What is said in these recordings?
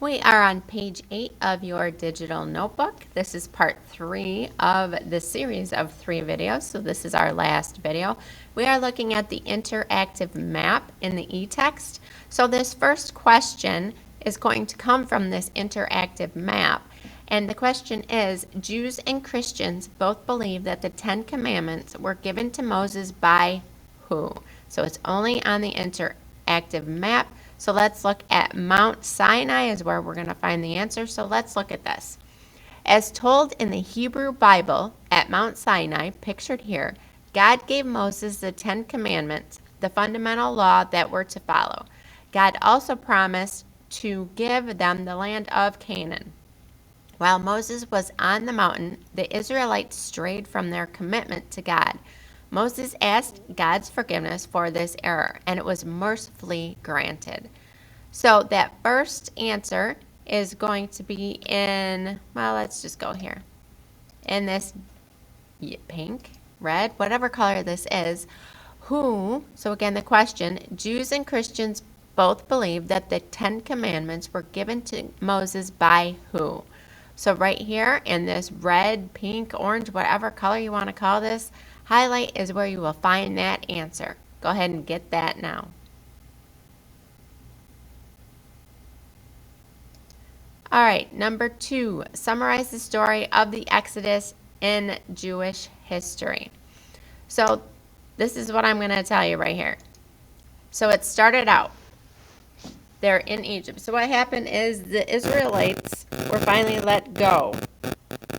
We are on page 8 of your digital notebook. This is part 3 of the series of 3 videos, so this is our last video. We are looking at the interactive map in the e-text. So this first question is going to come from this interactive map. And the question is, Jews and Christians both believe that the 10 Commandments were given to Moses by who? So it's only on the interactive map. So let's look at Mount Sinai is where we're going to find the answer. So let's look at this. As told in the Hebrew Bible, at Mount Sinai, pictured here, God gave Moses the 10 Commandments, the fundamental law that we're to follow. God also promised to give them the land of Canaan. While Moses was on the mountain, the Israelites strayed from their commitment to God. Moses asked God's forgiveness for this error, and it was mercifully granted. So that first answer is going to be in, well, let's just go here. In this pink, red, whatever color this is, who, so again the question, Jews and Christians both believe that the 10 Commandments were given to Moses by who? So right here in this red, pink, orange, whatever color you want to call this, highlight is where you will find that answer. Go ahead and get that now. All right, number 2, summarize the story of the Exodus in Jewish history. So this is what I'm going to tell you right here. So it started out, they're in Egypt. So what happened is the Israelites were finally let go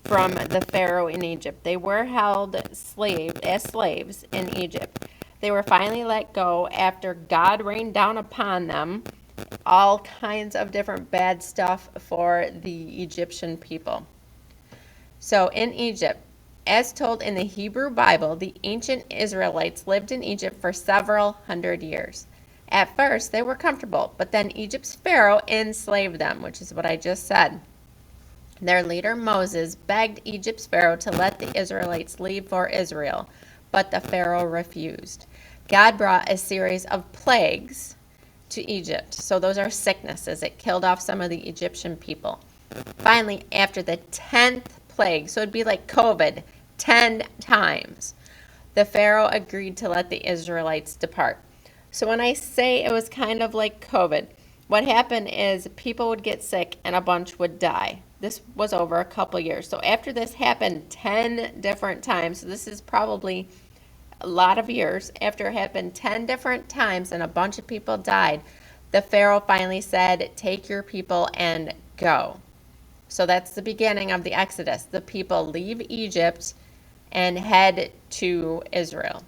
from the Pharaoh in Egypt. They were held as slaves in Egypt. They were finally let go after God rained down upon them all kinds of different bad stuff for the Egyptian people. So in Egypt, as told in the Hebrew Bible, the ancient Israelites lived in Egypt for several hundred years. At first, they were comfortable, but then Egypt's Pharaoh enslaved them, which is what I just said. Their leader Moses begged Egypt's Pharaoh to let the Israelites leave for Israel, but the Pharaoh refused. God brought a series of plagues to Egypt. So those are sicknesses. It killed off some of the Egyptian people. Finally, after the 10th plague, so it'd be like COVID 10 times, the Pharaoh agreed to let the Israelites depart. So when I say it was kind of like COVID, what happened is people would get sick and a bunch would die. This was over a couple years. So after this happened 10 different times, so this is probably a lot of years, after it happened 10 different times and a bunch of people died, the Pharaoh finally said, take your people and go. So that's the beginning of the Exodus. The people leave Egypt and head to Israel.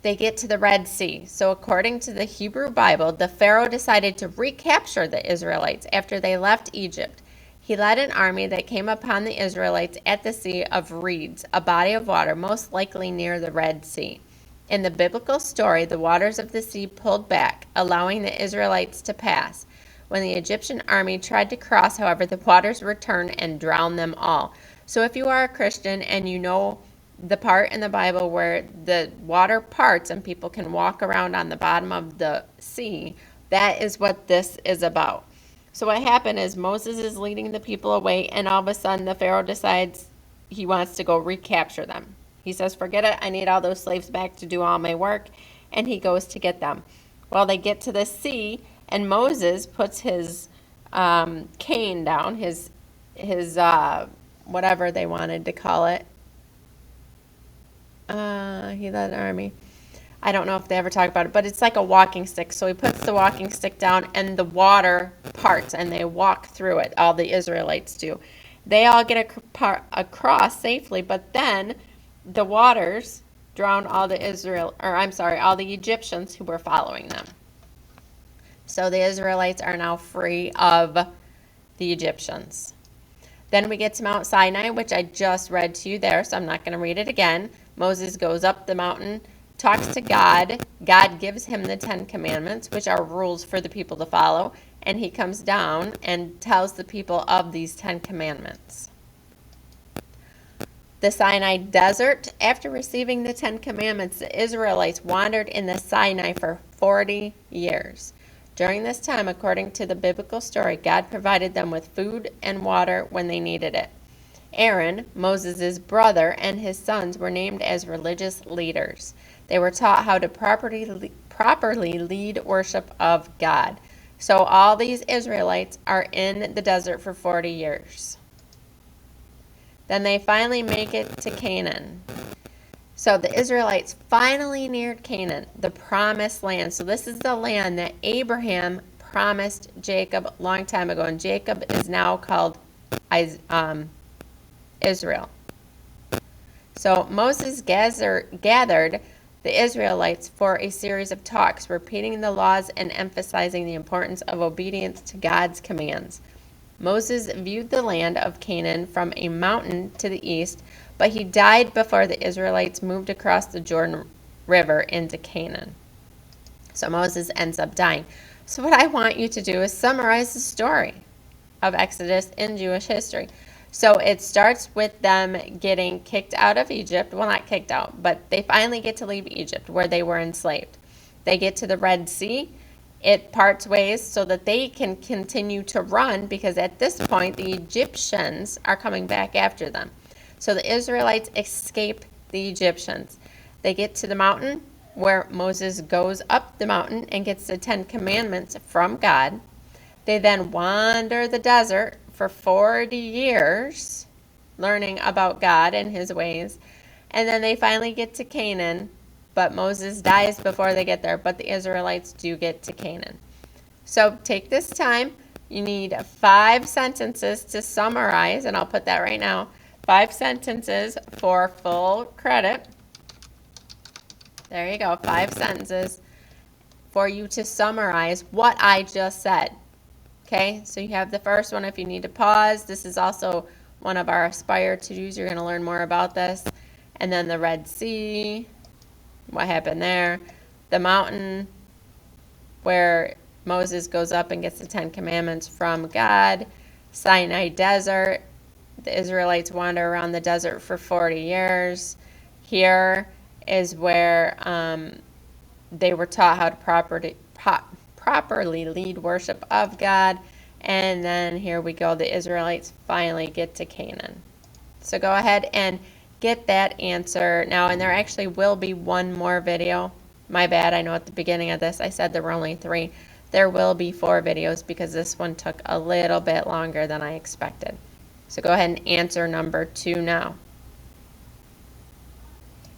They get to the Red Sea. So according to the Hebrew Bible, the Pharaoh decided to recapture the Israelites after they left Egypt. He led an army that came upon the Israelites at the Sea of Reeds, a body of water most likely near the Red Sea. In the biblical story, the waters of the sea pulled back, allowing the Israelites to pass. When the Egyptian army tried to cross, however, the waters returned and drowned them all. So if you are a Christian and you know the part in the Bible where the water parts and people can walk around on the bottom of the sea, that is what this is about. So what happened is Moses is leading the people away, and all of a sudden the Pharaoh decides he wants to go recapture them. He says, forget it, I need all those slaves back to do all my work, and he goes to get them. Well, they get to the sea, and Moses puts his cane down, his whatever they wanted to call it. He led an army. I don't know if they ever talk about it, but it's like a walking stick. So he puts the walking stick down and the water parts and they walk through it. All the Israelites do. They all get across safely, but then the waters drown all the all the Egyptians who were following them. So the Israelites are now free of the Egyptians. Then we get to Mount Sinai, which I just read to you there, so I'm not going to read it again. Moses goes up the mountain, talks to God. God gives him the 10 Commandments, which are rules for the people to follow. And he comes down and tells the people of these 10 Commandments. The Sinai Desert. After receiving the 10 Commandments, the Israelites wandered in the Sinai for 40 years. During this time, according to the biblical story, God provided them with food and water when they needed it. Aaron, Moses' brother, and his sons were named as religious leaders. They were taught how to properly lead worship of God. So all these Israelites are in the desert for 40 years. Then they finally make it to Canaan. So the Israelites finally neared Canaan, the promised land. So this is the land that Abraham promised Jacob a long time ago. And Jacob is now called Israel. So Moses gathered the Israelites for a series of talks, repeating the laws and emphasizing the importance of obedience to God's commands. Moses viewed the land of Canaan from a mountain to the east, but he died before the Israelites moved across the Jordan River into Canaan. So Moses ends up dying. So what I want you to do is summarize the story of Exodus in Jewish history. So it starts with them getting kicked out of Egypt. Well, not kicked out, but they finally get to leave Egypt where they were enslaved. They get to the Red Sea. It parts ways so that they can continue to run, because at this point the Egyptians are coming back after them. So the Israelites escape the Egyptians. They get to the mountain where Moses goes up the mountain and gets the 10 Commandments from God. They then wander the desert for 40 years, learning about God and his ways. And then they finally get to Canaan, but Moses dies before they get there, but the Israelites do get to Canaan. So take this time. You need 5 sentences to summarize, and I'll put that right now. 5 sentences for full credit. There you go, 5 sentences for you to summarize what I just said. Okay, so you have the first one. If you need to pause, this is also one of our Aspire to-dos. You're going to learn more about this. And then the Red Sea, what happened there. The mountain where Moses goes up and gets the 10 Commandments from God. Sinai Desert. The Israelites wander around the desert for 40 years. Here is where they were taught how to properly lead worship of God. And then here we go, the Israelites finally get to Canaan. So go ahead and get that answer now, and there actually will be one more video. My bad, I know at the beginning of this I said there were only 3. There will be 4 videos because this one took a little bit longer than I expected. So go ahead and answer number 2 now.